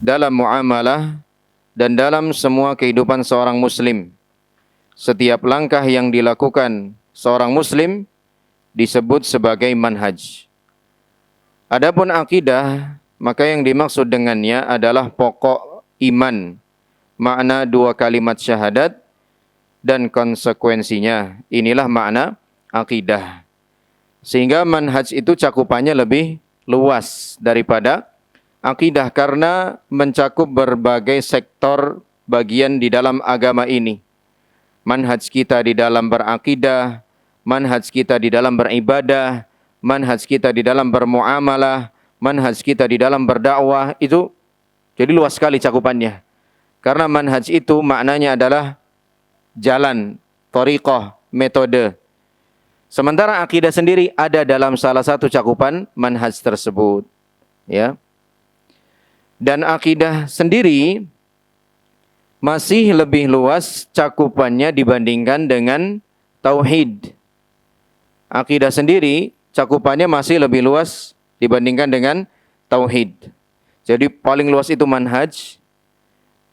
dalam muamalah dan dalam semua kehidupan seorang muslim. Setiap langkah yang dilakukan seorang muslim disebut sebagai manhaj. Adapun akidah, maka yang dimaksud dengannya adalah pokok iman, makna dua kalimat syahadat dan konsekuensinya. Inilah makna akidah. Sehingga manhaj itu cakupannya lebih luas daripada akidah karena mencakup berbagai sektor bagian di dalam agama ini. Manhaj kita di dalam berakidah, manhaj kita di dalam beribadah, manhaj kita di dalam bermuamalah, manhaj kita di dalam berdakwah, itu jadi luas sekali cakupannya. Karena manhaj itu maknanya adalah jalan, thariqah, metode. Sementara akidah sendiri ada dalam salah satu cakupan manhaj tersebut, ya. Dan akidah sendiri masih lebih luas cakupannya dibandingkan dengan tauhid. Akidah sendiri cakupannya masih lebih luas dibandingkan dengan tauhid. Jadi paling luas itu manhaj,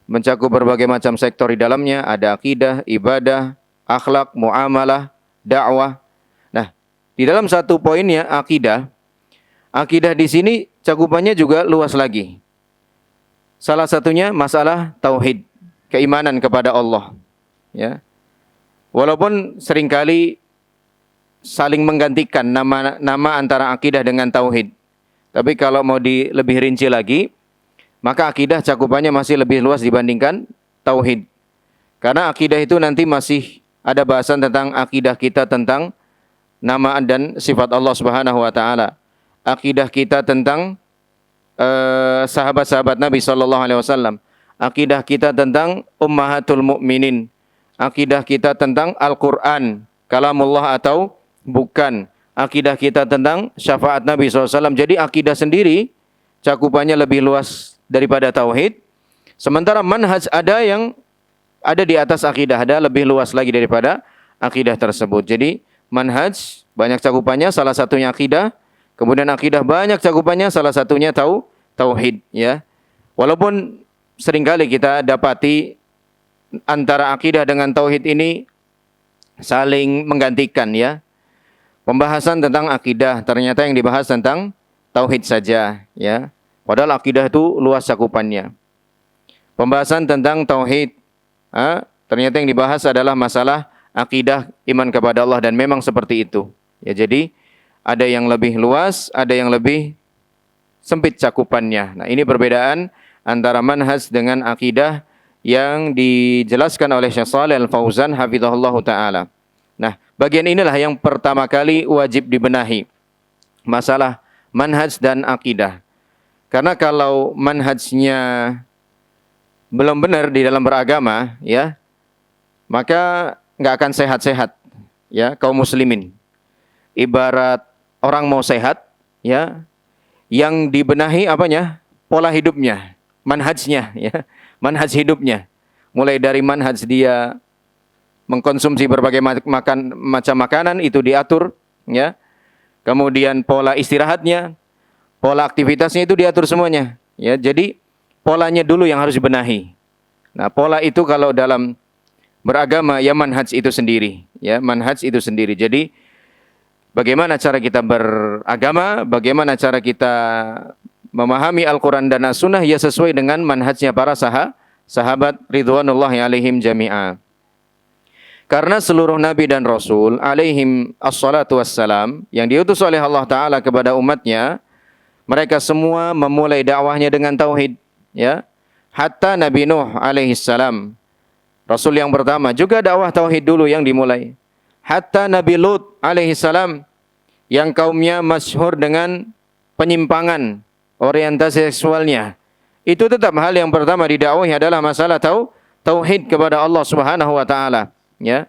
mencakup berbagai macam sektor di dalamnya, ada akidah, ibadah, akhlak, muamalah, dakwah. Nah, di dalam satu poinnya akidah di sini cakupannya juga luas lagi. Salah satunya masalah tauhid, keimanan kepada Allah, ya. Walaupun seringkali saling menggantikan nama antara akidah dengan tauhid. Tapi kalau mau lebih rinci lagi, maka akidah cakupannya masih lebih luas dibandingkan tauhid. Karena akidah itu nanti masih ada bahasan tentang akidah kita tentang nama dan sifat Allah Subhanahu wa taala. Akidah kita tentang sahabat-sahabat Nabi sallallahu alaihi wasallam. Akidah kita tentang ummahatul mukminin. Akidah kita tentang Al-Qur'an, kalamullah atau bukan. Akidah kita tentang syafaat Nabi SAW. Jadi akidah sendiri cakupannya lebih luas daripada tauhid. Sementara manhaj ada yang ada di atas akidah, ada lebih luas lagi daripada akidah tersebut. Jadi manhaj banyak cakupannya, salah satunya akidah. Kemudian akidah banyak cakupannya, salah satunya tauhid, ya. Walaupun seringkali kita dapati antara akidah dengan tauhid ini saling menggantikan, ya. Pembahasan tentang akidah ternyata yang dibahas tentang tauhid saja, ya. Padahal akidah itu luas cakupannya. Pembahasan tentang tauhid, ternyata yang dibahas adalah masalah akidah iman kepada Allah, dan memang seperti itu. Ya, jadi ada yang lebih luas, ada yang lebih sempit cakupannya. Nah, ini perbedaan antara manhaj dengan akidah yang dijelaskan oleh Syekh Shalih Al-Fauzan hafizahullah taala. Nah, bagian inilah yang pertama kali wajib dibenahi. Masalah manhaj dan akidah. Karena kalau manhajnya belum benar di dalam beragama, ya, maka nggak akan sehat-sehat, ya, kaum muslimin. Ibarat orang mau sehat, ya, yang dibenahi apanya? Pola hidupnya, manhajnya, ya, manhaj hidupnya. Mulai dari manhaj dia mengkonsumsi berbagai macam makanan itu diatur, ya. Kemudian pola istirahatnya, pola aktivitasnya itu diatur semuanya, ya. Jadi polanya dulu yang harus dibenahi. Nah, pola itu kalau dalam beragama ya manhaj itu sendiri, ya, manhaj itu sendiri. Jadi bagaimana cara kita beragama, bagaimana cara kita memahami Al-Quran dan As-Sunnah, ya sesuai dengan manhajnya para sahabat ridwanullahi alaihim jami'a. Karena seluruh nabi dan rasul alaihim assalatu wassalam yang diutus oleh Allah Ta'ala kepada umatnya, mereka semua memulai dakwahnya dengan tauhid, ya. Hatta Nabi Nuh alaihissalam, rasul yang pertama, juga dakwah tauhid dulu yang dimulai. Hatta Nabi Lut alaihissalam yang kaumnya masyhur dengan penyimpangan orientasi seksualnya, itu tetap hal yang pertama didakwahi adalah masalah tauhid kepada Allah Subhanahu wa taala, ya.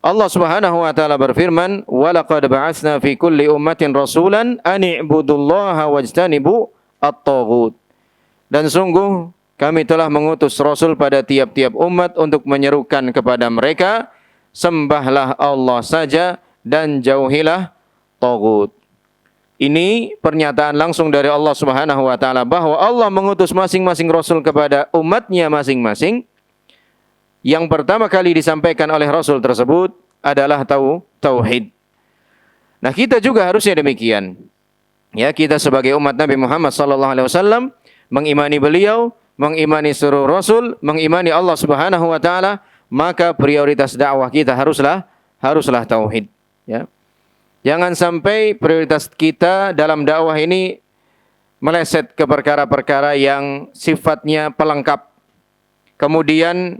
Allah Subhanahu wa taala berfirman, "Wa laqad ba'atsna fi kulli ummatin rasulan an i'budullaha wajtanibu at-taghut." Dan sungguh kami telah mengutus rasul pada tiap-tiap umat untuk menyerukan kepada mereka, sembahlah Allah saja dan jauhilah taghut. Ini pernyataan langsung dari Allah Subhanahu wa taala bahwa Allah mengutus masing-masing rasul kepada umatnya masing-masing. Yang pertama kali disampaikan oleh rasul tersebut adalah tauhid. Nah, kita juga harusnya demikian. Ya, kita sebagai umat Nabi Muhammad sallallahu alaihi wasallam mengimani beliau, mengimani seluruh rasul, mengimani Allah Subhanahu wa taala, maka prioritas dakwah kita haruslah tauhid, ya. Jangan sampai prioritas kita dalam dakwah ini meleset ke perkara-perkara yang sifatnya pelengkap, kemudian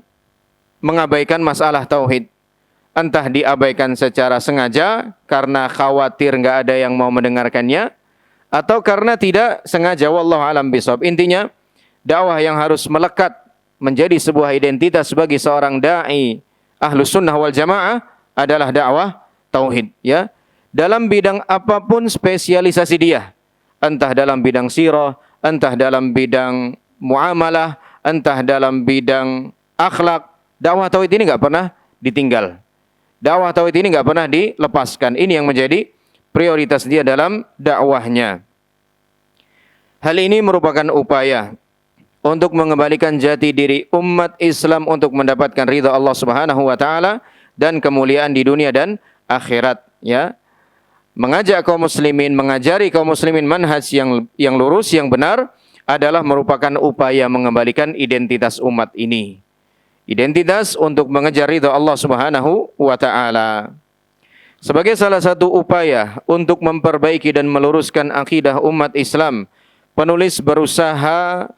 mengabaikan masalah tauhid. Entah diabaikan secara sengaja karena khawatir nggak ada yang mau mendengarkannya, atau karena tidak sengaja, wallahu alam bishawab. Intinya, dakwah yang harus melekat menjadi sebuah identitas bagi seorang dai Ahlus Sunnah wal Jamaah adalah dakwah tauhid, ya. Dalam bidang apapun spesialisasi dia, entah dalam bidang sirah, entah dalam bidang muamalah, entah dalam bidang akhlak, dakwah tauhid ini nggak pernah ditinggal. Dakwah tauhid ini nggak pernah dilepaskan. Ini yang menjadi prioritas dia dalam dakwahnya. Hal ini merupakan upaya untuk mengembalikan jati diri umat Islam untuk mendapatkan ridha Allah Subhanahu wa taala dan kemuliaan di dunia dan akhirat, ya. Mengajak kaum muslimin, mengajari kaum muslimin manhaj yang lurus, yang benar adalah merupakan upaya mengembalikan identitas umat ini. Identitas untuk mengejar ridha Allah Subhanahu wa taala. Sebagai salah satu upaya untuk memperbaiki dan meluruskan akidah umat Islam, penulis berusaha,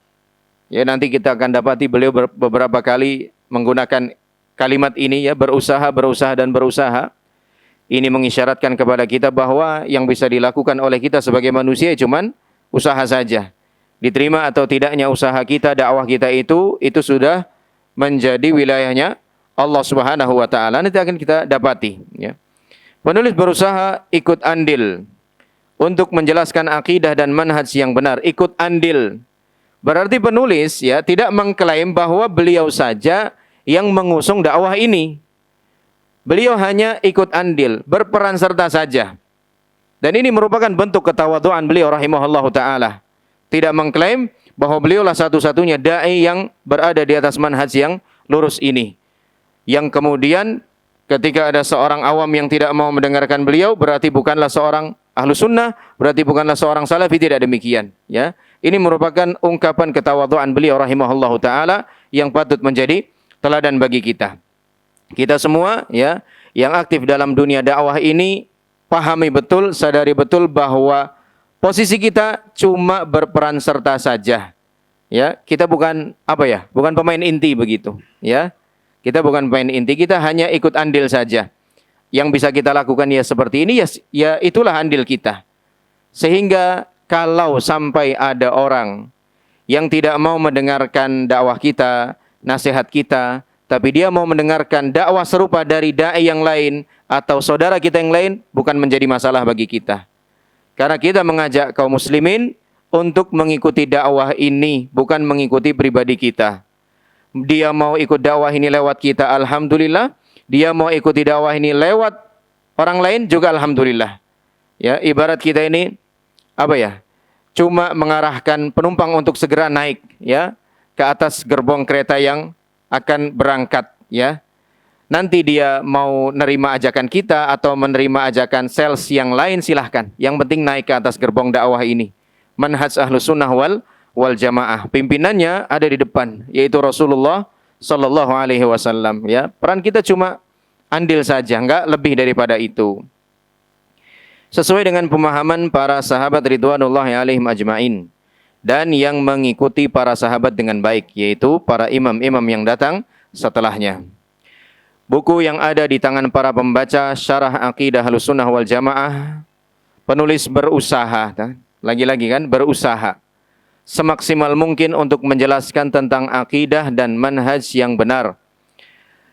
ya, nanti kita akan dapati beliau beberapa kali menggunakan kalimat ini, ya, berusaha dan berusaha. Ini mengisyaratkan kepada kita bahwa yang bisa dilakukan oleh kita sebagai manusia cuman usaha saja. Diterima atau tidaknya usaha kita, dakwah kita itu sudah menjadi wilayahnya Allah Subhanahu wa taala. Nanti akan kita dapati, ya. Penulis berusaha ikut andil untuk menjelaskan akidah dan manhaj yang benar. Ikut andil berarti penulis, ya, tidak mengklaim bahwa beliau saja yang mengusung dakwah ini. Beliau hanya ikut andil, berperan serta saja. Dan ini merupakan bentuk ketawaduan beliau rahimahullahu taala. Tidak mengklaim bahwa beliaulah satu-satunya dai yang berada di atas manhaj yang lurus ini. Yang kemudian ketika ada seorang awam yang tidak mau mendengarkan beliau, berarti bukanlah seorang ahlu sunnah, berarti bukanlah seorang salafi. Tidak demikian, ya. Ini merupakan ungkapan ketawaduan beliau rahimahullahu taala yang patut menjadi teladan bagi kita. Kita semua, ya, yang aktif dalam dunia dakwah ini pahami betul, sadari betul bahwa posisi kita cuma berperan serta saja. Ya, kita bukan bukan pemain inti begitu, ya. Kita bukan pemain inti, kita hanya ikut andil saja. Yang bisa kita lakukan ya seperti ini, ya itulah andil kita. Sehingga kalau sampai ada orang yang tidak mau mendengarkan dakwah kita, nasihat kita, tapi dia mau mendengarkan dakwah serupa dari dai yang lain atau saudara kita yang lain, bukan menjadi masalah bagi kita. Karena kita mengajak kaum muslimin untuk mengikuti dakwah ini, bukan mengikuti pribadi kita. Dia mau ikut dakwah ini lewat kita, alhamdulillah. Dia mau ikuti dakwah ini lewat orang lain juga alhamdulillah. Ya, ibarat kita ini cuma mengarahkan penumpang untuk segera naik, ya, ke atas gerbong kereta yang akan berangkat, ya. Nanti dia mau nerima ajakan kita atau menerima ajakan sales yang lain, silahkan. Yang penting naik ke atas gerbong dakwah ini. Manhaj Ahlus Sunnah wal Jamaah. Pimpinannya ada di depan, yaitu Rasulullah sallallahu alaihi wasallam, ya. Peran kita cuma andil saja, enggak lebih daripada itu. Sesuai dengan pemahaman para sahabat ridwanullahi alaihim ajmain dan yang mengikuti para sahabat dengan baik, yaitu para imam-imam yang datang setelahnya. Buku yang ada di tangan para pembaca Syarah Aqidah Ahlussunnah wal Jamaah, penulis berusaha, lagi-lagi kan, berusaha semaksimal mungkin untuk menjelaskan tentang akidah dan manhaj yang benar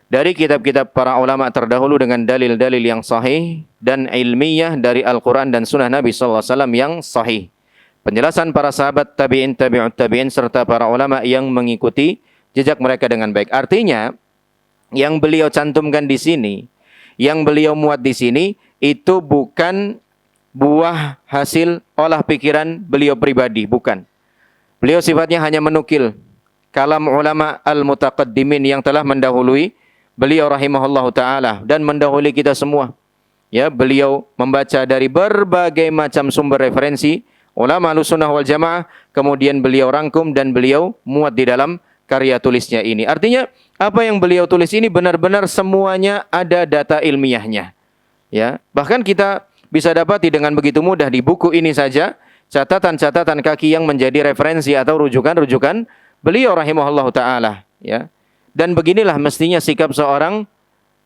dari kitab-kitab para ulama terdahulu dengan dalil-dalil yang sahih dan ilmiah dari Al-Quran dan Sunnah Nabi SAW yang sahih. Penjelasan para sahabat, tabi'in, tabi'ut tabi'in, serta para ulama yang mengikuti jejak mereka dengan baik. Artinya, yang beliau cantumkan di sini, yang beliau muat di sini, itu bukan buah hasil olah pikiran beliau pribadi, bukan. Beliau sifatnya hanya menukil kalam ulama al-mutaqaddimin yang telah mendahului beliau rahimahullahu taala dan mendahului kita semua. Ya, beliau membaca dari berbagai macam sumber referensi ulama Ahlussunnah wal Jamaah, kemudian beliau rangkum dan beliau muat di dalam karya tulisnya ini. Artinya, apa yang beliau tulis ini benar-benar semuanya ada data ilmiahnya. Ya, bahkan kita bisa dapati dengan begitu mudah di buku ini saja catatan-catatan kaki yang menjadi referensi atau rujukan-rujukan beliau rahimahullahu taala, ya. Dan beginilah mestinya sikap seorang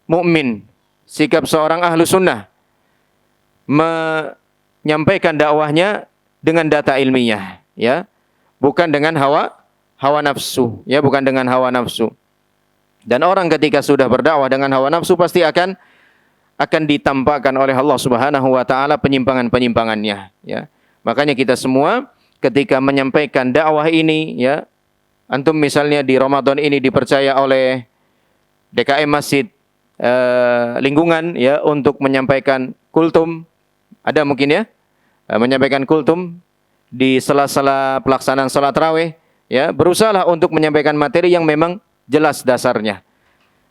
mukmin, sikap seorang ahlu sunnah, menyampaikan dakwahnya dengan data ilmiah, ya, bukan dengan hawa nafsu, ya, bukan dengan hawa nafsu. Dan orang ketika sudah berdakwah dengan hawa nafsu pasti akan ditampakkan oleh Allah Subhanahu wa taala penyimpangan-penyimpangannya, ya. Makanya kita semua ketika menyampaikan dakwah ini, ya, antum misalnya di Ramadan ini dipercaya oleh DKM Masjid lingkungan, ya, untuk menyampaikan kultum, ada mungkin, ya, menyampaikan kultum di sela-sela pelaksanaan salat tarawih, ya, berusahalah untuk menyampaikan materi yang memang jelas dasarnya.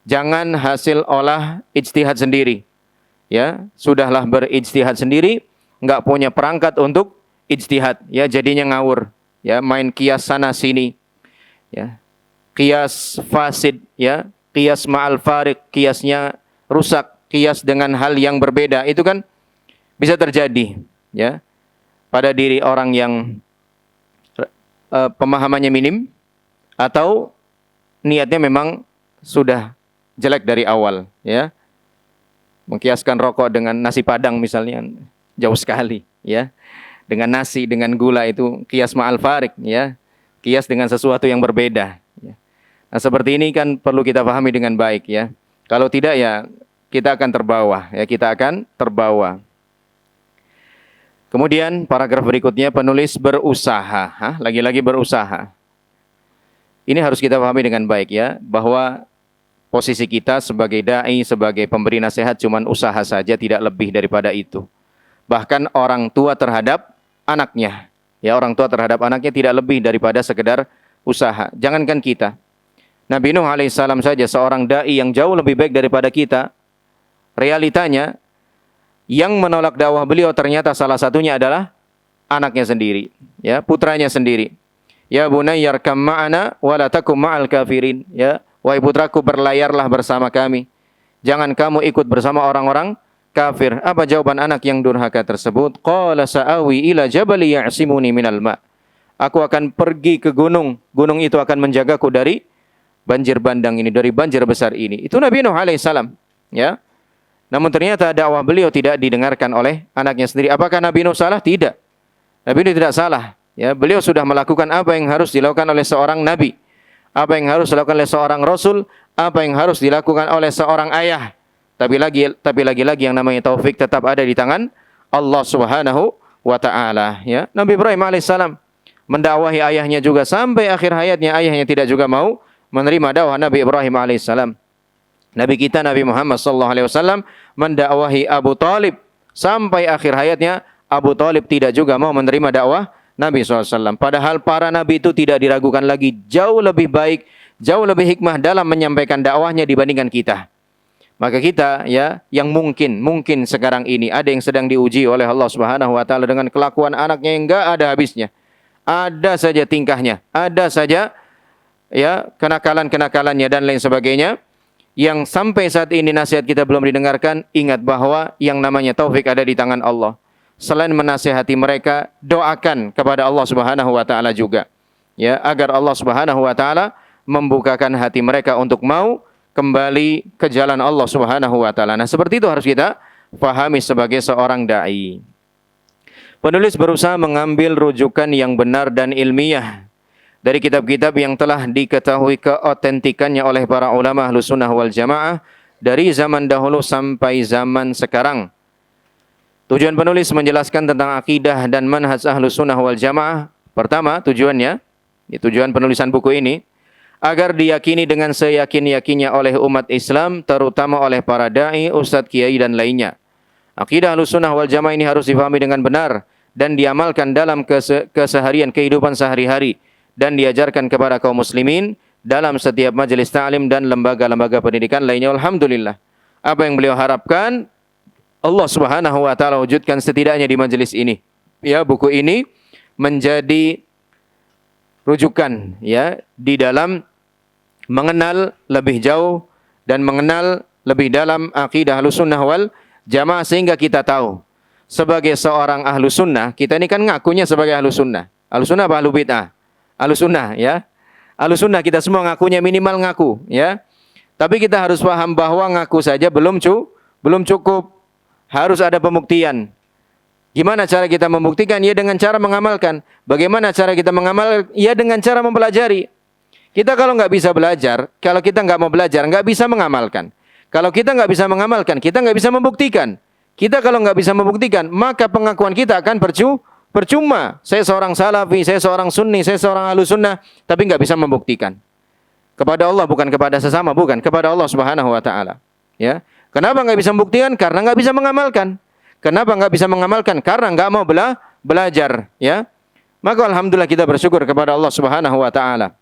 Jangan hasil olah ijtihad sendiri. Ya, sudahlah berijtihad sendiri, enggak punya perangkat untuk ijtihad, ya, jadinya ngawur, ya, main kias sana sini, ya, kias fasid, ya, kias ma'al farid, kiasnya rusak, kias dengan hal yang berbeda, itu kan bisa terjadi, ya, pada diri orang yang pemahamannya minim atau niatnya memang sudah jelek dari awal, ya. Mengkiaskan rokok dengan nasi padang misalnya, jauh sekali, ya. Dengan nasi, dengan gula, itu kias ma'al farik, ya. Kias dengan sesuatu yang berbeda, ya. Nah, seperti ini kan perlu kita pahami dengan baik, ya. Kalau tidak, ya, kita akan terbawa, ya, kita akan terbawa. Kemudian paragraf berikutnya, penulis berusaha, lagi-lagi berusaha. Ini harus kita pahami dengan baik, ya, bahwa posisi kita sebagai dai, sebagai pemberi nasihat cuman usaha saja, tidak lebih daripada itu. Bahkan orang tua terhadap anaknya, ya, orang tua terhadap anaknya tidak lebih daripada sekedar usaha. Jangankan kita, Nabi Nuh alaihissalam saja seorang dai yang jauh lebih baik daripada kita. Realitanya yang menolak dakwah beliau ternyata salah satunya adalah anaknya sendiri, ya, putranya sendiri. Ya bunayya arkam ma'ana wa la takum ma'al kafirin, ya. Wahai putraku, berlayarlah bersama kami, jangan kamu ikut bersama orang-orang kafir. Apa jawaban anak yang durhaka tersebut? Qala sa'awi ila jabali ya'simuni minal ma'. Aku akan pergi ke gunung, gunung itu akan menjagaku dari banjir bandang ini, dari banjir besar ini. Itu Nabi Nuh alaihissalam, ya. Namun ternyata dakwah beliau tidak didengarkan oleh anaknya sendiri. Apakah Nabi Nuh salah? Tidak. Nabi Nuh tidak salah, ya. Beliau sudah melakukan apa yang harus dilakukan oleh seorang nabi, apa yang harus dilakukan oleh seorang rasul, apa yang harus dilakukan oleh seorang ayah. Tapi lagi-lagi yang namanya taufik tetap ada di tangan Allah Subhanahu wa taala, ya. Nabi Ibrahim alaihissalam mendakwahi ayahnya juga sampai akhir hayatnya, ayahnya tidak juga mau menerima dakwah Nabi Ibrahim alaihissalam. Nabi kita Nabi Muhammad sallallahu alaihi wasallam mendakwahi Abu Talib sampai akhir hayatnya, Abu Talib tidak juga mau menerima dakwah Nabi SAW. Padahal para nabi itu tidak diragukan lagi, jauh lebih baik, jauh lebih hikmah dalam menyampaikan dakwahnya dibandingkan kita. Maka kita, ya, yang mungkin sekarang ini ada yang sedang diuji oleh Allah Subhanahu wa taala dengan kelakuan anaknya yang enggak ada habisnya. Ada saja tingkahnya, ada saja, ya, kenakalan-kenakalannya dan lain sebagainya, yang sampai saat ini nasihat kita belum didengarkan. Ingat bahwa yang namanya taufik ada di tangan Allah. Selain menasihati mereka, doakan kepada Allah Subhanahu wa taala juga, ya, agar Allah Subhanahu wa taala membukakan hati mereka untuk mau kembali ke jalan Allah Subhanahu wa taala. Nah, seperti itu harus kita pahami sebagai seorang dai. Penulis berusaha mengambil rujukan yang benar dan ilmiah dari kitab-kitab yang telah diketahui keotentikannya oleh para ulama Ahlussunnah wal Jamaah dari zaman dahulu sampai zaman sekarang. Tujuan penulis menjelaskan tentang akidah dan manhaj Ahlussunnah wal Jamaah. Pertama, tujuannya, tujuan penulisan buku ini, agar diyakini dengan seyakin-yakinnya oleh umat Islam, terutama oleh para dai, ustadz, kiai dan lainnya. Akidah Ahlussunnah wal Jamaah ini harus difahami dengan benar dan diamalkan dalam keseharian kehidupan sehari-hari dan diajarkan kepada kaum muslimin dalam setiap majelis ta'lim dan lembaga-lembaga pendidikan lainnya. Alhamdulillah. Apa yang beliau harapkan Allah Subhanahu wa taala wujudkan setidaknya di majelis ini. Ya, buku ini menjadi rujukan ya di dalam mengenal lebih jauh dan mengenal lebih dalam akidah Ahlussunnah wal Jamaah, sehingga kita tahu sebagai seorang Ahlussunnah, kita ini kan ngakunya sebagai Ahlussunnah. Ahlussunnah apa Ahlu Bid'ah? Ahlussunnah ya. Ahlussunnah kita semua ngakunya minimal ngaku ya. Tapi kita harus paham bahwa ngaku saja belum cukup. Harus ada pembuktian. Gimana cara kita membuktikan? Ya dengan cara mengamalkan. Bagaimana cara kita mengamal? Ya dengan cara mempelajari. Kita kalau nggak bisa belajar, kalau kita nggak mau belajar, nggak bisa mengamalkan. Kalau kita nggak bisa mengamalkan, kita nggak bisa membuktikan. Kita kalau nggak bisa membuktikan, maka pengakuan kita akan percuma. Saya seorang salafi, saya seorang sunni, saya seorang ahlussunnah, tapi nggak bisa membuktikan. Kepada Allah, bukan kepada sesama, bukan. Kepada Allah Subhanahu wa ta'ala. Ya. Kenapa nggak bisa membuktikan? Karena nggak bisa mengamalkan. Kenapa nggak bisa mengamalkan? Karena nggak mau belajar. Ya. Maka alhamdulillah kita bersyukur kepada Allah Subhanahu wa ta'ala.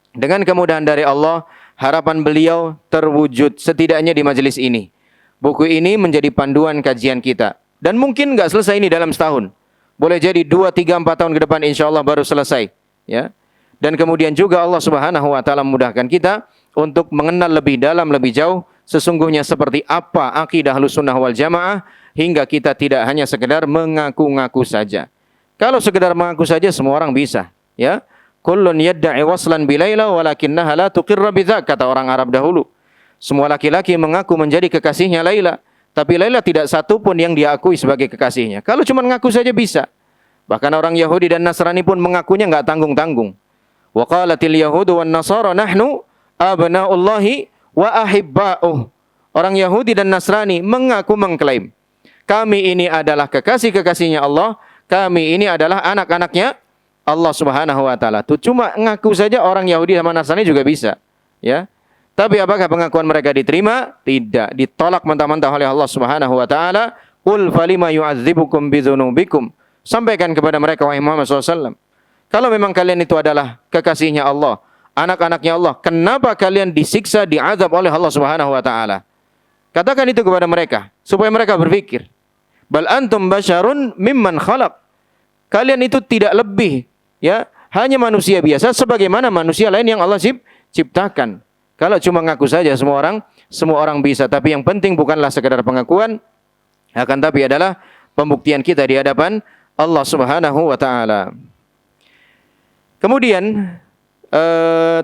Dengan kemudahan dari Allah, harapan beliau terwujud setidaknya di majelis ini. Buku ini menjadi panduan kajian kita. Dan mungkin nggak selesai ini dalam setahun. Boleh jadi 2, 3, 4 tahun ke depan insya Allah baru selesai. Ya. Dan kemudian juga Allah Subhanahu wa ta'ala memudahkan kita untuk mengenal lebih dalam, lebih jauh sesungguhnya seperti apa akidah Ahlussunnah wal Jamaah, hingga kita tidak hanya sekedar mengaku-ngaku saja. Kalau sekedar mengaku saja semua orang bisa, ya. Kullun yadda'i waslan bilaila walakinnaha la tuqirra bidzak, kata orang Arab dahulu. Semua laki-laki mengaku menjadi kekasihnya Laila, tapi Laila tidak satu pun yang dia akui sebagai kekasihnya. Kalau cuma ngaku saja bisa. Bahkan orang Yahudi dan Nasrani pun mengakunya enggak tanggung-tanggung. Wa qalatil yahudu wan nasara nahnu abna'ullahi wa ahibba'uh. Orang Yahudi dan Nasrani mengaku mengklaim, kami ini adalah kekasih-kekasihnya Allah, kami ini adalah anak-anaknya Allah Subhanahu wa taala. Itu cuma ngaku saja orang Yahudi sama Nasrani juga bisa, ya. Tapi apakah pengakuan mereka diterima? Tidak, ditolak mentah-mentah oleh Allah Subhanahu wa taala. Qul falima yu'adzibukum bidzunubikum. Sampaikan kepada mereka wahai Muhammad SAW, kalau memang kalian itu adalah kekasihnya Allah, anak-anaknya Allah, kenapa kalian disiksa, diazab oleh Allah Subhanahu wa taala? Katakan itu kepada mereka supaya mereka berpikir. Bal antum basyarun mimman khalaq. Kalian itu tidak lebih, ya, hanya manusia biasa sebagaimana manusia lain yang Allah ciptakan. Kalau cuma ngaku saja semua orang bisa, tapi yang penting bukanlah sekedar pengakuan, akan tapi adalah pembuktian kita di hadapan Allah Subhanahu wa taala. Kemudian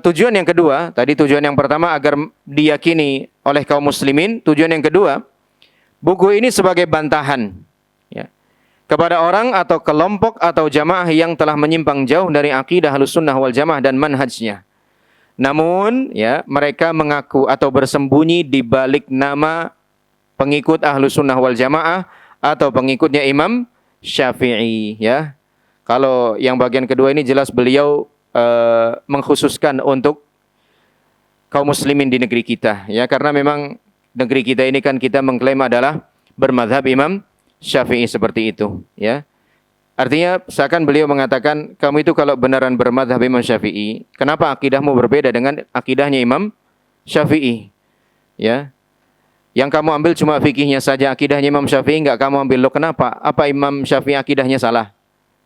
tujuan yang kedua, tadi tujuan yang pertama agar diyakini oleh kaum muslimin. Tujuan yang kedua, buku ini sebagai bantahan, ya, kepada orang atau kelompok atau jamaah yang telah menyimpang jauh dari akidah Ahlussunnah wal Jamaah dan manhajnya. Namun, ya, mereka mengaku atau bersembunyi di balik nama pengikut Ahlussunnah wal Jamaah atau pengikutnya Imam Syafi'i, ya. Kalau yang bagian kedua ini jelas beliau mengkhususkan untuk kaum muslimin di negeri kita, ya, karena memang negeri kita ini kan kita mengklaim adalah bermadhab Imam Syafi'i seperti itu, ya. Artinya seakan beliau mengatakan, kamu itu kalau benaran bermadhab Imam Syafi'i, kenapa akidahmu berbeda dengan akidahnya Imam Syafi'i, ya? Yang kamu ambil cuma fikihnya saja, akidahnya Imam Syafi'i enggak kamu ambil. Loh kenapa? Apa Imam Syafi'i akidahnya salah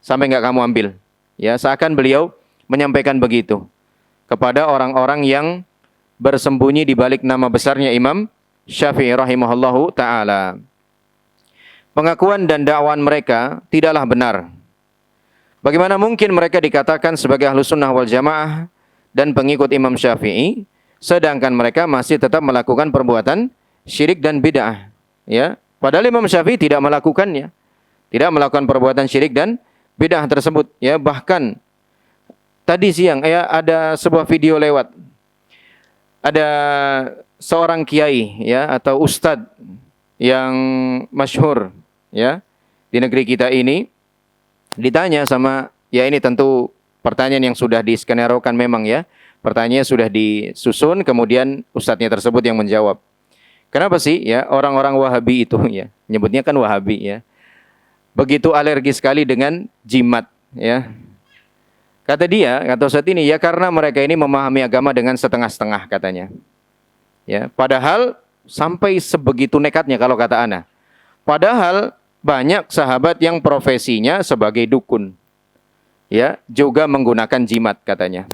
sampai enggak kamu ambil? Ya, seakan beliau menyampaikan begitu kepada orang-orang yang bersembunyi di balik nama besarnya Imam Syafi'i rahimahullahu ta'ala. Pengakuan dan dakwaan mereka tidaklah benar. Bagaimana mungkin mereka dikatakan sebagai Ahlussunnah wal Jamaah dan pengikut Imam Syafi'i, sedangkan mereka masih tetap melakukan perbuatan syirik dan bid'ah, ya? Padahal Imam Syafi'i tidak melakukannya, tidak melakukan perbuatan syirik dan bid'ah tersebut, ya. Bahkan tadi siang, ya, ada sebuah video lewat, ada seorang kiai, ya, atau ustadz yang masyhur, ya, di negeri kita ini, ditanya sama, ya, ini tentu pertanyaan yang sudah diskenarokan memang, ya, pertanyaannya sudah disusun, kemudian ustadznya tersebut yang menjawab. Kenapa sih ya orang-orang Wahabi itu ya, nyebutnya kan Wahabi ya, begitu alergi sekali dengan jimat ya. Kata Ustaz ini ya karena mereka ini memahami agama dengan setengah-setengah katanya. Ya, padahal sampai sebegitu nekatnya kalau kata ana. Padahal banyak sahabat yang profesinya sebagai dukun. Ya, juga menggunakan jimat katanya.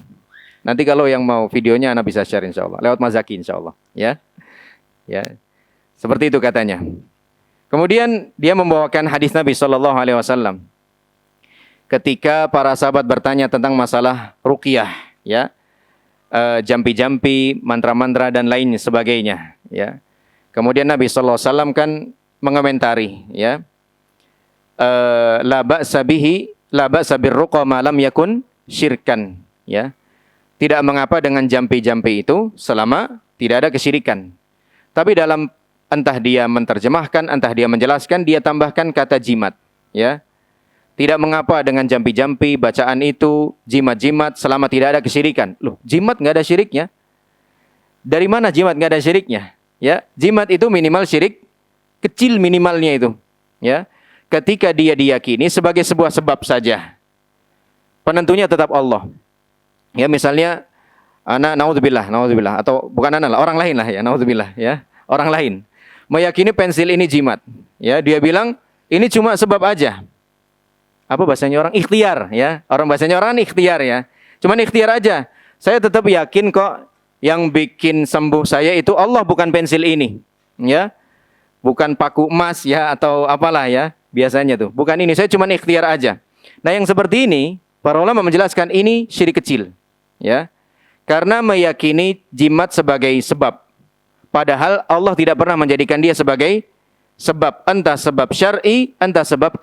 Nanti kalau yang mau videonya ana bisa share insyaallah lewat Mas Zaki insyaallah, ya. Ya. Seperti itu katanya. Kemudian dia membawakan hadis Nabi sallallahu alaihi wasallam. Ketika para sahabat bertanya tentang masalah ruqyah, ya. Jampi-jampi, mantra-mantra dan lain sebagainya, ya. Kemudian Nabi sallallahu alaihi wasallam kan mengomentari, ya. La ba'sa bihi, la ba'sa birruqa ma lam yakun syirkan, ya. Tidak mengapa dengan jampi-jampi itu selama tidak ada kesyirikan. Tapi dalam entah dia menerjemahkan, entah dia menjelaskan, dia tambahkan kata jimat, ya. Tidak mengapa dengan jampi-jampi, bacaan itu, jimat-jimat selama tidak ada kesyirikan. Loh, jimat nggak ada syiriknya. Dari mana jimat nggak ada syiriknya? Ya, jimat itu minimal syirik kecil minimalnya itu. Ya, ketika dia diyakini sebagai sebuah sebab saja. Penentunya tetap Allah. Ya, misalnya naudzubillah atau bukan lah, orang lain lah ya, naudzubillah ya, orang lain meyakini pensil ini jimat. Ya, dia bilang ini cuma sebab aja. Apa bahasanya orang? Ikhtiar ya. Orang bahasanya orang ikhtiar ya. Cuman ikhtiar aja. Saya tetap yakin kok yang bikin sembuh saya itu Allah bukan pensil ini. Ya. Bukan paku emas ya atau apalah ya. Biasanya tuh. Bukan ini. Saya cuman ikhtiar aja. Nah, yang seperti ini para ulama menjelaskan ini syirik kecil. Ya. Karena meyakini jimat sebagai sebab. Padahal Allah tidak pernah menjadikan dia sebagai sebab. Entah sebab syar'i, entah sebab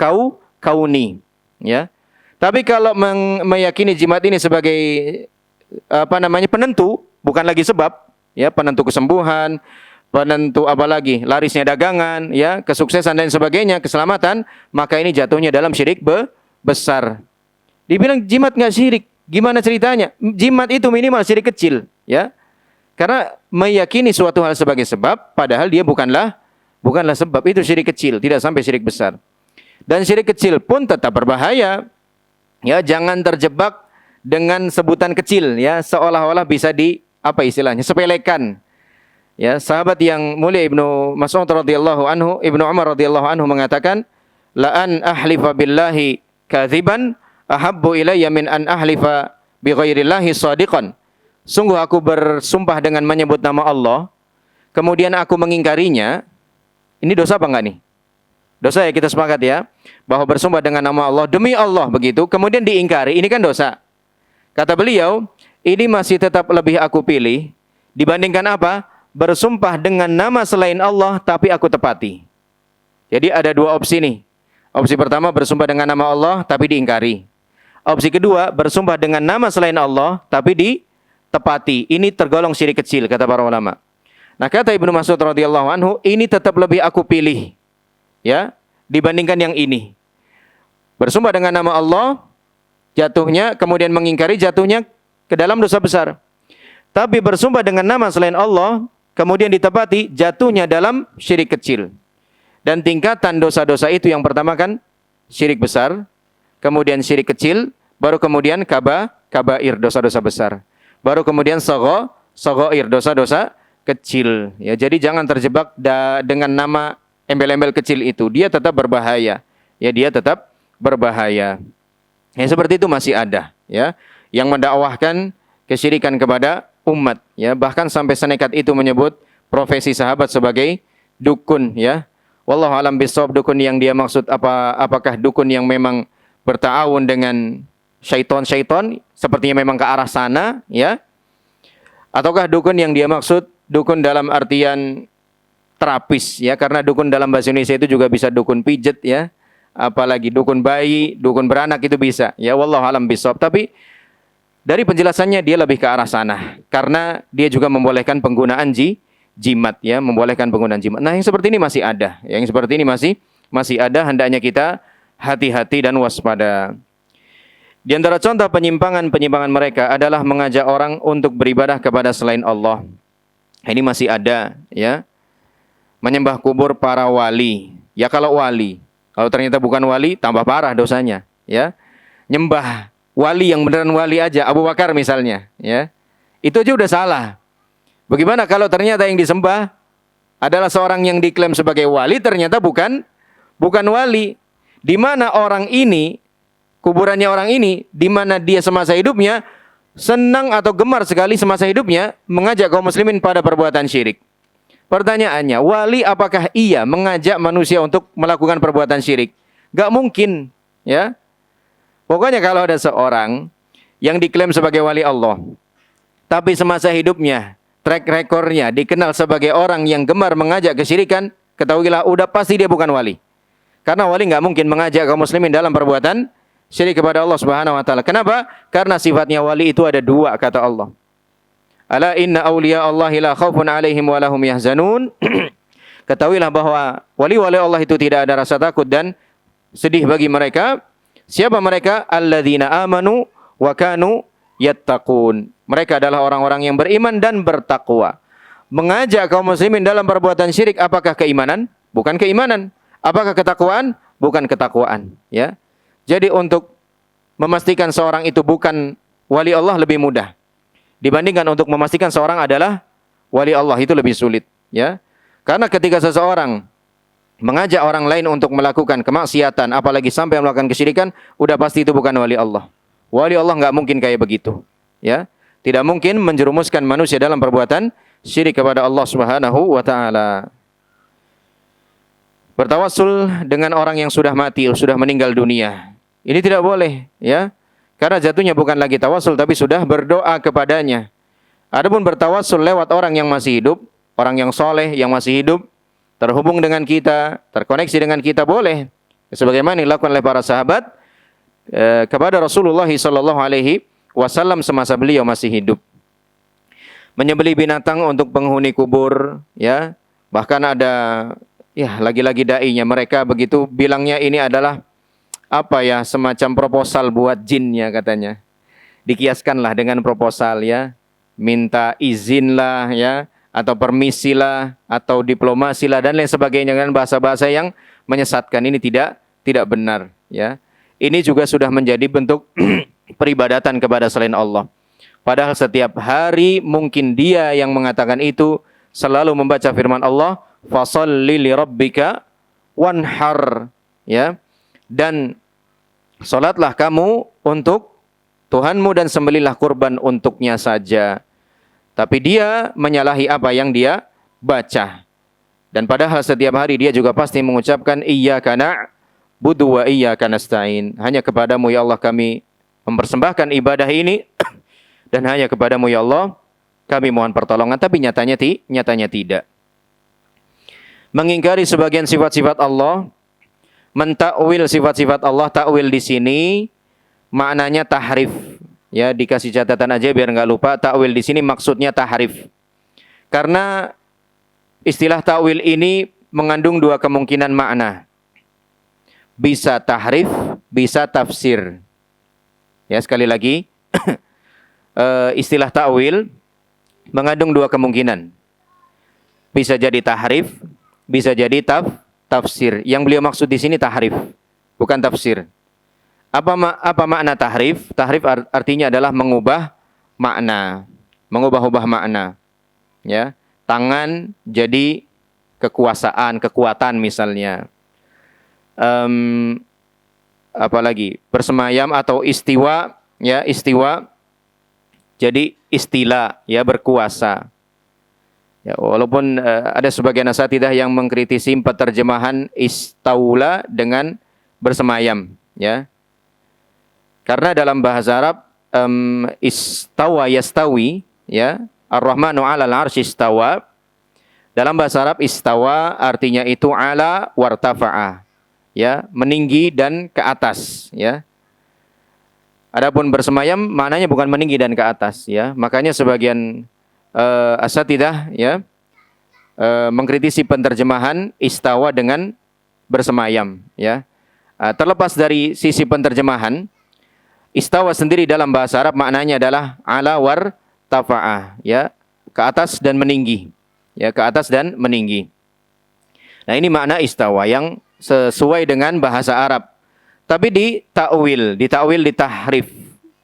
kauni. Ya, tapi kalau meyakini jimat ini sebagai penentu, bukan lagi sebab, ya, penentu kesembuhan, penentu apalagi larisnya dagangan, ya, kesuksesan dan sebagainya, keselamatan, maka ini jatuhnya dalam syirik besar. Dibilang jimat nggak syirik, gimana ceritanya? Jimat itu minimal syirik kecil, ya, karena meyakini suatu hal sebagai sebab, padahal dia bukanlah sebab, itu syirik kecil, tidak sampai syirik besar. Dan syirik kecil pun tetap berbahaya. Ya, jangan terjebak dengan sebutan kecil ya, seolah-olah bisa sepelekan. Ya, sahabat yang mulia Ibnu Mas'ud radhiyallahu anhu, Ibnu Umar radhiyallahu anhu mengatakan, "La an ahlifa billahi kadziban ahabbu ilayya min an ahlifa bi ghairillahi shadiqan." Sungguh aku bersumpah dengan menyebut nama Allah, kemudian aku mengingkarinya. Ini dosa apa enggak nih? Dosa ya, kita sepakat ya, bahwa bersumpah dengan nama Allah, demi Allah begitu, kemudian diingkari, ini kan dosa. Kata beliau, ini masih tetap lebih aku pilih, dibandingkan apa? Bersumpah dengan nama selain Allah, tapi aku tepati. Jadi ada dua opsi nih. Opsi pertama, bersumpah dengan nama Allah, tapi diingkari. Opsi kedua, bersumpah dengan nama selain Allah, tapi ditepati. Ini tergolong syirik kecil, kata para ulama. Nah, kata Ibnu Mas'ud radhiyallahu anhu, ini tetap lebih aku pilih. Ya, dibandingkan yang ini. Bersumpah dengan nama Allah, jatuhnya, kemudian mengingkari, jatuhnya ke dalam dosa besar. Tapi bersumpah dengan nama selain Allah, kemudian ditepati, jatuhnya dalam syirik kecil. Dan tingkatan dosa-dosa itu yang pertama kan syirik besar, kemudian syirik kecil, baru kemudian kabair, dosa-dosa besar. Baru kemudian saghair, dosa-dosa kecil. Ya, jadi jangan terjebak dengan nama embel-embel kecil itu, dia tetap berbahaya. Ya, dia tetap berbahaya. Ya, seperti itu masih ada, ya, yang mendakwahkan kesyirikan kepada umat, ya, bahkan sampai senekat itu menyebut profesi sahabat sebagai dukun, ya. Wallahu alam bisawab, dukun yang dia maksud apakah dukun yang memang berta'awun dengan syaiton sepertinya memang ke arah sana, ya. Ataukah dukun yang dia maksud dukun dalam artian terapis, ya, karena dukun dalam bahasa Indonesia itu juga bisa dukun pijet, ya, apalagi dukun bayi, dukun beranak itu bisa, ya, wallahu alam bisawab. Tapi dari penjelasannya dia lebih ke arah sana, karena dia juga membolehkan penggunaan jimat, ya, membolehkan penggunaan jimat. Nah, yang seperti ini masih ada, yang seperti ini masih ada, hendaknya kita hati-hati dan waspada. Di antara contoh penyimpangan mereka adalah mengajak orang untuk beribadah kepada selain Allah. Ini masih ada, ya. menyembah kubur para wali. Ya kalau wali. Kalau ternyata bukan wali, tambah parah dosanya, ya. Nyembah wali yang beneran wali aja, Abu Bakar misalnya, ya. Itu aja udah salah. Bagaimana kalau ternyata yang disembah adalah seorang yang diklaim sebagai wali, ternyata bukan wali. Di mana orang ini, kuburannya orang ini, di mana dia semasa hidupnya senang atau gemar sekali semasa hidupnya mengajak kaum muslimin pada perbuatan syirik. Pertanyaannya, wali apakah ia mengajak manusia untuk melakukan perbuatan syirik? Gak mungkin, ya. Pokoknya kalau ada seorang yang diklaim sebagai wali Allah, tapi semasa hidupnya, track recordnya dikenal sebagai orang yang gemar mengajak kesyirikan, ketahuilah udah pasti dia bukan wali. Karena wali gak mungkin mengajak kaum muslimin dalam perbuatan syirik kepada Allah Subhanahu wa taala. Kenapa? Karena sifatnya wali itu ada dua, kata Allah. Ala inna awliya Allahi la khaufun alaihim wa lahum yahzanun. Ketahuilah bahwa wali-wali Allah itu tidak ada rasa takut dan sedih bagi mereka. Siapa mereka? Alladzina amanu wa kanu yattaqun. Mereka adalah orang-orang yang beriman dan bertakwa. Mengajak kaum muslimin dalam perbuatan syirik, apakah keimanan? Bukan keimanan. Apakah ketakwaan? Bukan ketakwaan, ya. Jadi untuk memastikan seorang itu bukan wali Allah lebih mudah dibandingkan untuk memastikan seorang adalah wali Allah, itu lebih sulit, ya. Karena ketika seseorang mengajak orang lain untuk melakukan kemaksiatan, apalagi sampai melakukan kesyirikan, udah pasti itu bukan wali Allah. Wali Allah nggak mungkin kayak begitu, ya. Tidak mungkin menjerumuskan manusia dalam perbuatan syirik kepada Allah Subhanahu wa taala. Bertawassul dengan orang yang sudah mati, sudah meninggal dunia. Ini tidak boleh, ya. Karena jatuhnya bukan lagi tawassul, tapi sudah berdoa kepadanya. Adapun bertawassul lewat orang yang masih hidup, orang yang soleh yang masih hidup, terhubung dengan kita, terkoneksi dengan kita, boleh. Sebagaimana dilakukan oleh para sahabat kepada Rasulullah SAW semasa beliau masih hidup. Menyembelih binatang untuk penghuni kubur, ya. Bahkan ada, ya, lagi-lagi dai-nya mereka begitu bilangnya ini adalah apa ya, semacam proposal buat jinnya katanya. Dikiaskanlah dengan proposal, ya. Minta izinlah, ya, atau permisilah, atau diplomasilah dan lain sebagainya dengan bahasa-bahasa yang menyesatkan. Ini tidak benar, ya. Ini juga sudah menjadi bentuk peribadatan kepada selain Allah. Padahal setiap hari mungkin dia yang mengatakan itu selalu membaca firman Allah, fasholli li rabbika wanhar, ya. Dan salatlah kamu untuk Tuhanmu dan sembelihlah kurban untuknya saja. Tapi dia menyalahi apa yang dia baca. Dan padahal setiap hari dia juga pasti mengucapkan iyyaka na'budu wa iyyaka nasta'in. Hanya kepadamu ya Allah kami mempersembahkan ibadah ini dan hanya kepadamu ya Allah kami mohon pertolongan. Tapi nyatanya tidak. Mengingkari sebagian sifat-sifat Allah, mentakwil sifat-sifat Allah. Takwil di sini maknanya tahrif. Ya, dikasih catatan aja biar nggak lupa. Takwil di sini maksudnya tahrif. Karena istilah takwil ini mengandung dua kemungkinan makna. Bisa tahrif, bisa tafsir. Ya, sekali lagi istilah takwil mengandung dua kemungkinan. Bisa jadi tahrif, bisa jadi tafsir. Yang beliau maksud di sini tahrif, bukan tafsir. Apa makna tahrif? Tahrif artinya adalah mengubah makna, mengubah-ubah makna. Ya, tangan jadi kekuasaan, kekuatan misalnya. Apalagi bersemayam atau istiwa, ya, istiwa jadi istila, ya, berkuasa. Ya, walaupun ada sebagian asatidah yang mengkritisi penerjemahan istaula dengan bersemayam, ya. Karena dalam bahasa Arab istawa yastawi, ya, ar-Rahmanu 'alal 'arsy istawa. Dalam bahasa Arab istawa artinya itu ala wartafa'a, ya, meninggi dan ke atas, ya. Adapun bersemayam maknanya bukan meninggi dan ke atas, ya. Makanya sebagian asatidah, ya, mengkritisi penerjemahan istawa dengan bersemayam, ya. Terlepas dari sisi penerjemahan, istawa sendiri dalam bahasa Arab maknanya adalah ala war tafa'ah, ya, ke atas dan meninggi, ya, ke atas dan meninggi. Nah, ini makna istawa yang sesuai dengan bahasa Arab. Tapi ditakwil, ditahrif.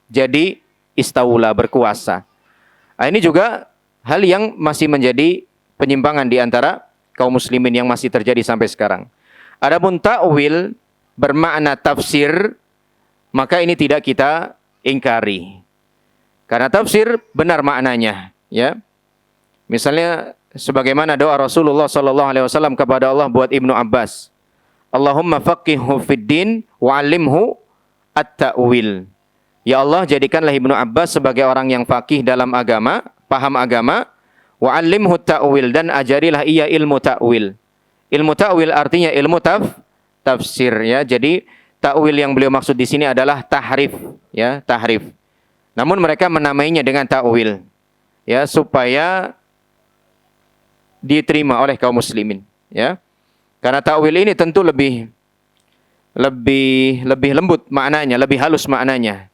Jadi istaula, berkuasa. Nah, ini juga hal yang masih menjadi penyimpangan di antara kaum muslimin yang masih terjadi sampai sekarang. Adapun takwil bermakna tafsir, maka ini tidak kita ingkari. Karena tafsir benar maknanya, ya. Misalnya sebagaimana doa Rasulullah sallallahu alaihi wasallam kepada Allah buat Ibnu Abbas. Allahumma faqihhu fid din wa 'allimhu at-ta'wil. Ya Allah, jadikanlah Ibnu Abbas sebagai orang yang faqih dalam agama, paham agama, wa 'allimhu at-ta'wil, dan ajarilah ia ilmu ta'wil. Ilmu ta'wil artinya ilmu tafsir, ya. Jadi ta'wil yang beliau maksud di sini adalah tahrif, ya, tahrif. Namun mereka menamainya dengan ta'wil, ya, supaya diterima oleh kaum muslimin, ya. Karena ta'wil ini tentu lebih lembut maknanya, lebih halus maknanya.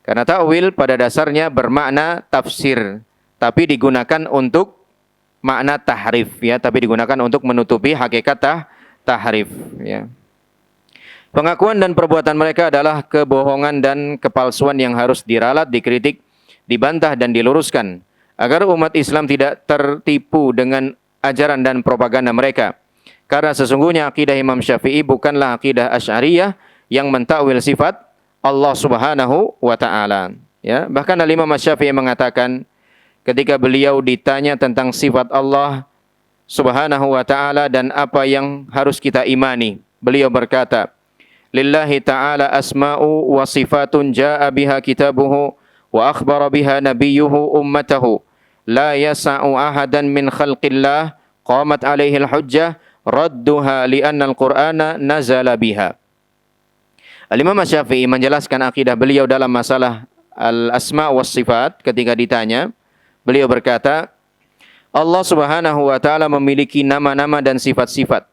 Karena ta'wil pada dasarnya bermakna tafsir, tapi digunakan untuk makna tahrif, ya, tapi digunakan untuk menutupi hakikat tahrif, ya. Pengakuan dan perbuatan mereka adalah kebohongan dan kepalsuan yang harus diralat, dikritik, dibantah dan diluruskan agar umat Islam tidak tertipu dengan ajaran dan propaganda mereka. Karena sesungguhnya akidah Imam Syafi'i bukanlah akidah Asy'ariyah yang mentakwil sifat Allah Subhanahu wa taala, ya. Bahkan Imam Syafi'i mengatakan ketika beliau ditanya tentang sifat Allah Subhanahu wa taala dan apa yang harus kita imani, beliau berkata, Lillahi ta'ala asma'u wa sifatun ja'a biha kitabuhu wa akhbara biha nabiyyuhu ummatahu la yasa'u ahadan min khalqillah qamat alaihi al-hujjah radduha li'anna al-Qur'ana nazala biha. Al-Imam Syafi'i menjelaskan akidah beliau dalam masalah al-asma' wa sifat. Ketika ditanya, beliau berkata, Allah Subhanahu wa taala memiliki nama-nama dan sifat-sifat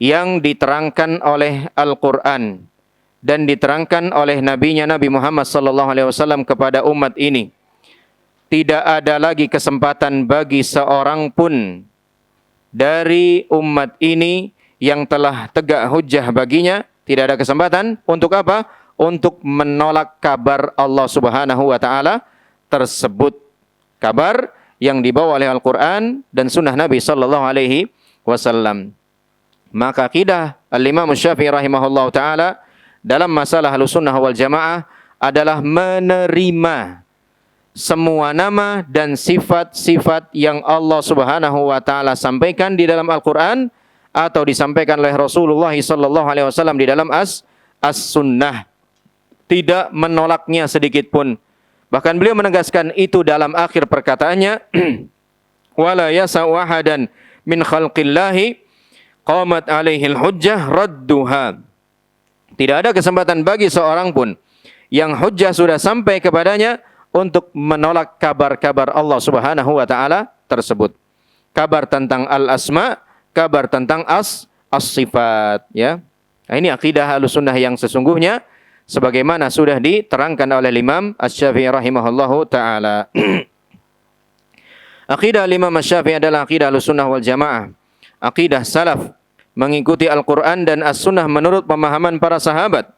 yang diterangkan oleh Al-Quran dan diterangkan oleh Nabi-Nya Nabi Muhammad sallallahu alaihi wasallam kepada umat ini. Tidak ada lagi kesempatan bagi seorang pun dari umat ini yang telah tegak hujjah baginya, tidak ada kesempatan untuk apa? Untuk menolak kabar Allah Subhanahu wa taala tersebut. Kabar yang dibawa oleh Al-Quran dan sunnah Nabi sallallahu alaihi wasallam. Maka akidah Al-Imam Syafi'i rahimahullah ta'ala dalam masalah Ahlussunnah wal Jamaah adalah menerima semua nama dan sifat-sifat yang Allah Subhanahu wa taala sampaikan di dalam Al-Qur'an atau disampaikan oleh Rasulullah sallallahu alaihi wasallam di dalam as-sunnah. Tidak menolaknya sedikit pun. Bahkan beliau menegaskan itu dalam akhir perkataannya, wala yasa'u ahadan min khalqillahi qamat alaihil hujjah radduha. Tidak ada kesempatan bagi seorang pun yang hujjah sudah sampai kepadanya untuk menolak kabar-kabar Allah Subhanahu wa taala tersebut. Kabar tentang al-asma, kabar tentang as-sifat, ya. Nah, ini akidah Ahlussunnah yang sesungguhnya sebagaimana sudah diterangkan oleh Imam Asy-Syafi'i rahimahullahu taala. Akidah Imam Asy-Syafi'i adalah akidah Ahlussunnah wal Jamaah. Akidah salaf mengikuti Al-Quran dan As-Sunnah menurut pemahaman para sahabat.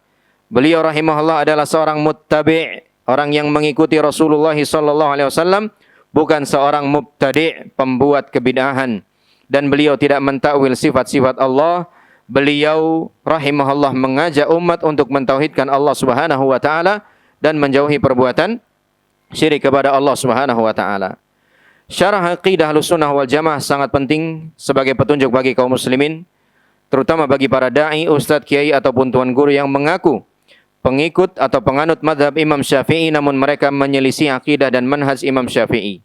Beliau rahimahullah adalah seorang muttabi', orang yang mengikuti Rasulullah sallallahu alaihi wasallam, bukan seorang mubtadi', pembuat kebid'ahan. Dan beliau tidak mentakwil sifat-sifat Allah. Beliau rahimahullah mengajak umat untuk mentauhidkan Allah Subhanahu wa taala dan menjauhi perbuatan syirik kepada Allah Subhanahu wa taala. Syarah aqidah Ahlussunnah wal Jamaah sangat penting sebagai petunjuk bagi kaum muslimin, terutama bagi para dai, ustadz, kiai ataupun tuan guru yang mengaku pengikut atau penganut mazhab Imam Syafi'i namun mereka menyelisih akidah dan manhaj Imam Syafi'i.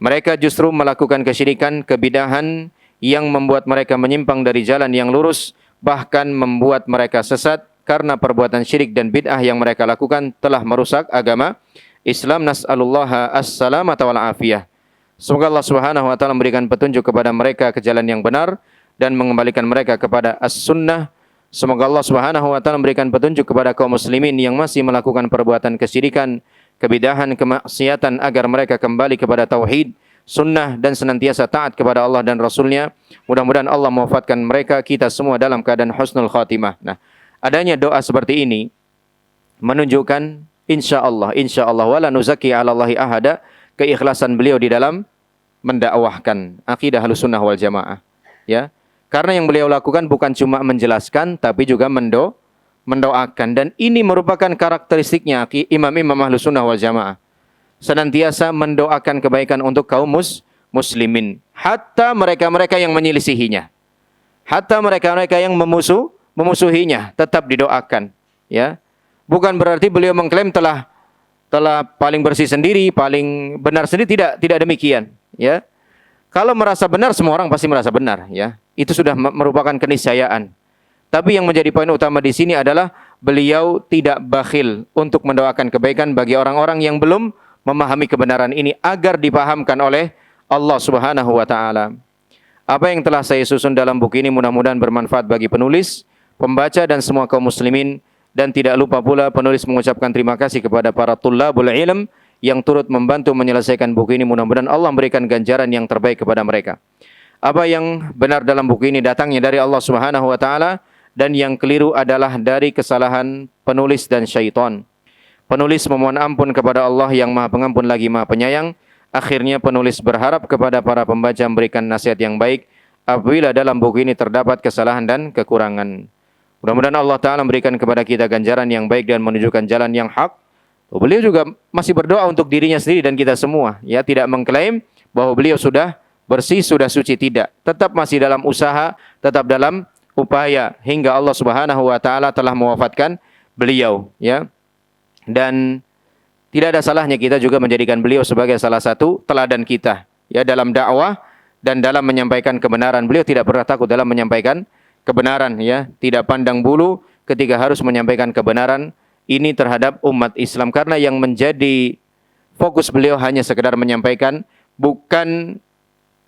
Mereka justru melakukan kesyirikan, kebid'ahan yang membuat mereka menyimpang dari jalan yang lurus, bahkan membuat mereka sesat karena perbuatan syirik dan bid'ah yang mereka lakukan telah merusak agama Islam. Nas'alullaha as-salamata wal afiyah. Semoga Allah Subhanahu wa taala memberikan petunjuk kepada mereka ke jalan yang benar dan mengembalikan mereka kepada as-sunnah. Semoga Allah Subhanahu wa taala memberikan petunjuk kepada kaum muslimin yang masih melakukan perbuatan kesyirikan, kebid'ahan, kemaksiatan agar mereka kembali kepada tauhid sunnah dan senantiasa taat kepada Allah dan Rasulnya. Mudah-mudahan Allah mewafatkan mereka, kita semua dalam keadaan husnul khatimah. Nah, adanya doa seperti ini menunjukkan insya Allah wala nuzaki 'alallahi ahada, keikhlasan beliau di dalam mendakwahkan akidah Ahlussunnah wal Jamaah. Ya. Karena yang beliau lakukan bukan cuma menjelaskan tapi juga mendoakan, dan ini merupakan karakteristiknya imam-imam Ahlussunnah wal Jamaah. Senantiasa mendoakan kebaikan untuk kaum muslimin, hatta mereka-mereka yang menyelisihinya. Hatta mereka-mereka yang memusuhinya tetap didoakan, ya. Bukan berarti beliau mengklaim telah paling bersih sendiri, paling benar sendiri, tidak demikian, ya. Kalau merasa benar, semua orang pasti merasa benar, ya. Itu sudah merupakan keniscayaan. Tapi yang menjadi poin utama di sini adalah beliau tidak bakhil untuk mendoakan kebaikan bagi orang-orang yang belum memahami kebenaran ini agar dipahamkan oleh Allah Subhanahu wa taala. Apa yang telah saya susun dalam buku ini mudah-mudahan bermanfaat bagi penulis, pembaca dan semua kaum muslimin, dan tidak lupa pula penulis mengucapkan terima kasih kepada para tullabul ilm yang turut membantu menyelesaikan buku ini. Mudah-mudahan Allah memberikan ganjaran yang terbaik kepada mereka. Apa yang benar dalam buku ini datangnya dari Allah Subhanahu wa taala, dan yang keliru adalah dari kesalahan penulis dan syaitan. Penulis memohon ampun kepada Allah yang Maha Pengampun lagi Maha Penyayang. Akhirnya penulis berharap kepada para pembaca memberikan nasihat yang baik apabila dalam buku ini terdapat kesalahan dan kekurangan. Mudah-mudahan Allah Ta'ala memberikan kepada kita ganjaran yang baik dan menunjukkan jalan yang hak. Beliau juga masih berdoa untuk dirinya sendiri dan kita semua, ya, tidak mengklaim bahwa beliau sudah bersih, sudah suci, tidak. Tetap masih dalam usaha, tetap dalam upaya hingga Allah Subhanahu wa taala telah mewafatkan beliau, ya. Dan tidak ada salahnya kita juga menjadikan beliau sebagai salah satu teladan kita, ya, dalam dakwah dan dalam menyampaikan kebenaran. Beliau tidak pernah takut dalam menyampaikan kebenaran, ya, tidak pandang bulu ketika harus menyampaikan kebenaran ini terhadap umat Islam, karena yang menjadi fokus beliau hanya sekedar menyampaikan, bukan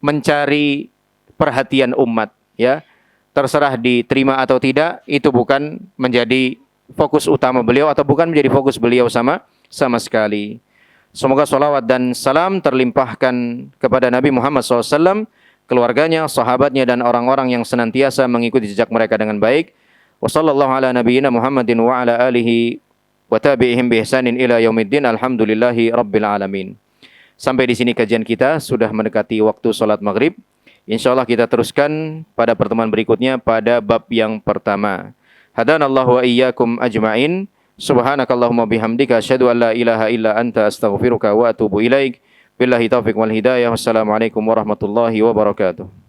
mencari perhatian umat, ya. Terserah diterima atau tidak, itu bukan menjadi fokus utama beliau atau bukan menjadi fokus beliau sama sekali. Semoga salawat dan salam terlimpahkan kepada Nabi Muhammad SAW, keluarganya, sahabatnya, dan orang-orang yang senantiasa mengikuti jejak mereka dengan baik. Wa sallallahu ala nabiyyina Muhammadin wa ala alihi wa tabi'ihim bi ihsanin ila yaumiddin. Alhamdulillahi rabbil alamin. Sampai di sini kajian kita, sudah mendekati waktu salat maghrib. InsyaAllah kita teruskan pada pertemuan berikutnya pada bab yang pertama. Hadanallahu wa iyyakum ajma'in. Subhanakallahumma bihamdika asyhadu an la ilaha illa anta astaghfiruka wa atubu ilaik. Billahi taufiq wal hidayah. Wassalamualaikum warahmatullahi wabarakatuh.